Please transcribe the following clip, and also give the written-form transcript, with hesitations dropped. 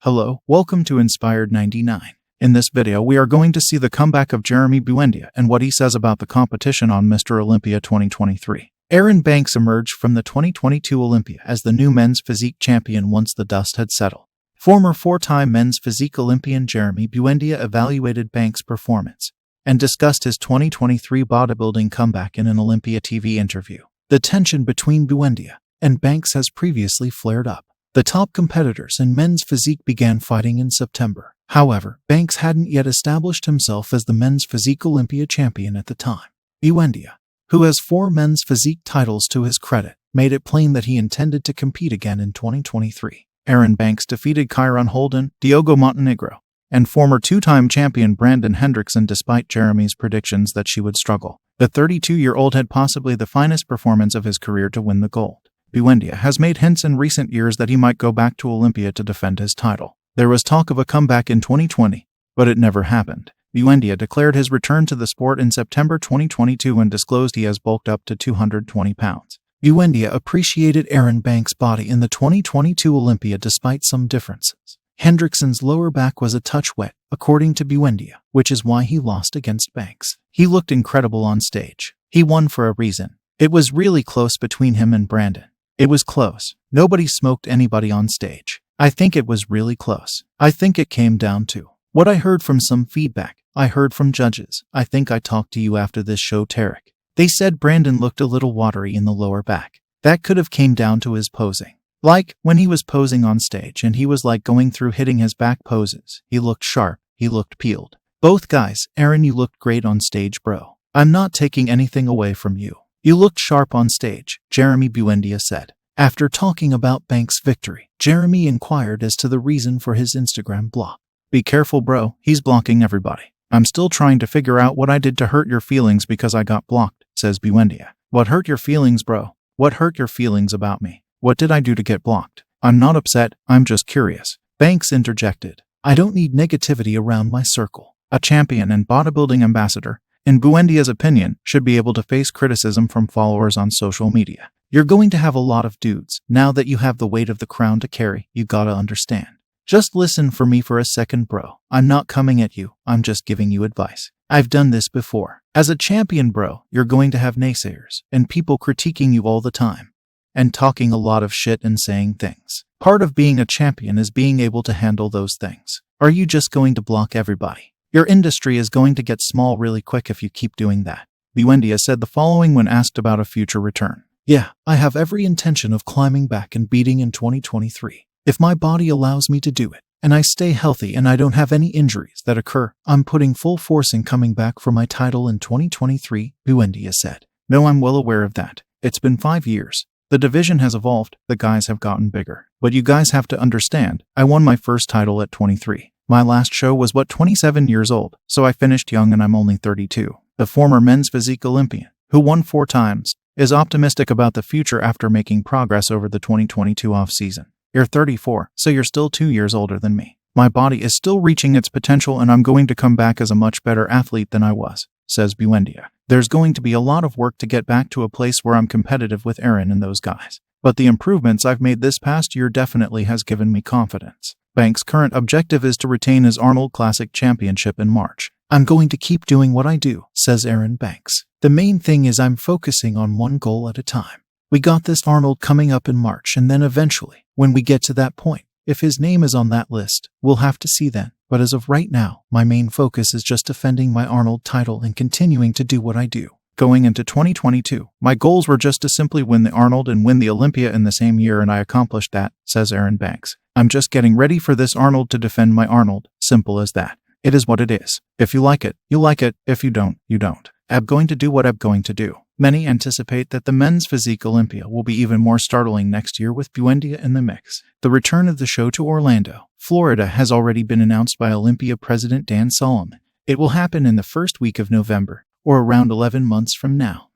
Hello, welcome to Inspired 99. In this video we are going to see the comeback of Jeremy Buendia and what he says about the competition on Mr Olympia 2023. Erin Banks emerged from the 2022 Olympia as the new men's physique champion once the dust had settled. Former four-time men's physique Olympian Jeremy Buendia evaluated Banks' performance and discussed his 2023 bodybuilding comeback in an Olympia TV interview. The tension between Buendia and Banks has previously flared up. The top competitors in men's physique began fighting in September. However, Banks hadn't yet established himself as the men's physique Olympia champion at the time. Buendia, who has 4 men's physique titles to his credit, made it plain that he intended to compete again in 2023. Erin Banks defeated Kyron Holden, Diogo Montenegro, and former 2-time champion Brandon Hendrickson despite Jeremy's predictions that she would struggle. The 32-year-old had possibly the finest performance of his career to win the gold. Buendia has made hints in recent years that he might go back to Olympia to defend his title. There was talk of a comeback in 2020, but it never happened. Buendia declared his return to the sport in September 2022 and disclosed he has bulked up to 220 pounds. Buendia appreciated Erin Banks' body in the 2022 Olympia despite some differences. Hendrickson's lower back was a touch wet, according to Buendia, which is why he lost against Banks. He looked incredible on stage. He won for a reason. It was really close between him and Brandon. It was close. Nobody smoked anybody on stage. I think it was really close. I think it came down to what I heard from some feedback. I heard from judges. I think I talked to you after this show, Tarek. They said Brandon looked a little watery in the lower back. That could have came down to his posing. Like, when he was posing on stage and he was like going through hitting his back poses. He looked sharp. He looked peeled. Both guys, Erin, you looked great on stage, bro. I'm not taking anything away from you. You looked sharp on stage, Jeremy Buendia said. After talking about Banks' victory, Jeremy inquired as to the reason for his Instagram block. Be careful, bro, he's blocking everybody. I'm still trying to figure out what I did to hurt your feelings because I got blocked, says Buendia. What hurt your feelings, bro? What hurt your feelings about me? What did I do to get blocked? I'm not upset, I'm just curious. Banks interjected. I don't need negativity around my circle. A champion and bodybuilding ambassador, in Buendia's opinion, should be able to face criticism from followers on social media. You're going to have a lot of dudes. Now that you have the weight of the crown to carry, you gotta understand. Just listen for me for a second, bro. I'm not coming at you, I'm just giving you advice. I've done this before. As a champion, bro, you're going to have naysayers and people critiquing you all the time and talking a lot of shit and saying things. Part of being a champion is being able to handle those things. Are you just going to block everybody? Your industry is going to get small really quick if you keep doing that. Buendia said the following when asked about a future return. Yeah, I have every intention of climbing back and beating in 2023. If my body allows me to do it, and I stay healthy and I don't have any injuries that occur, I'm putting full force in coming back for my title in 2023, Buendia said. No, I'm well aware of that. It's been 5 years. The division has evolved, the guys have gotten bigger. But you guys have to understand, I won my first title at 23. My last show was 27 years old, so I finished young and I'm only 32. The former men's physique Olympian, who won 4 times, is optimistic about the future after making progress over the 2022 off-season. You're 34, so you're still 2 years older than me. My body is still reaching its potential and I'm going to come back as a much better athlete than I was, says Buendia. There's going to be a lot of work to get back to a place where I'm competitive with Erin and those guys. But the improvements I've made this past year definitely has given me confidence. Banks' current objective is to retain his Arnold Classic Championship in March. I'm going to keep doing what I do, says Erin Banks. The main thing is I'm focusing on one goal at a time. We got this Arnold coming up in March and then eventually, when we get to that point, if his name is on that list, we'll have to see then. But as of right now, my main focus is just defending my Arnold title and continuing to do what I do. Going into 2022, my goals were just to simply win the Arnold and win the Olympia in the same year and I accomplished that, says Erin Banks. I'm just getting ready for this Arnold to defend my Arnold, simple as that. It is what it is. If you like it, you like it. If you don't, you don't. I'm going to do what I'm going to do. Many anticipate that the men's physique Olympia will be even more startling next year with Buendia in the mix. The return of the show to Orlando, Florida has already been announced by Olympia President Dan Solomon. It will happen in the first week of November, or around 11 months from now.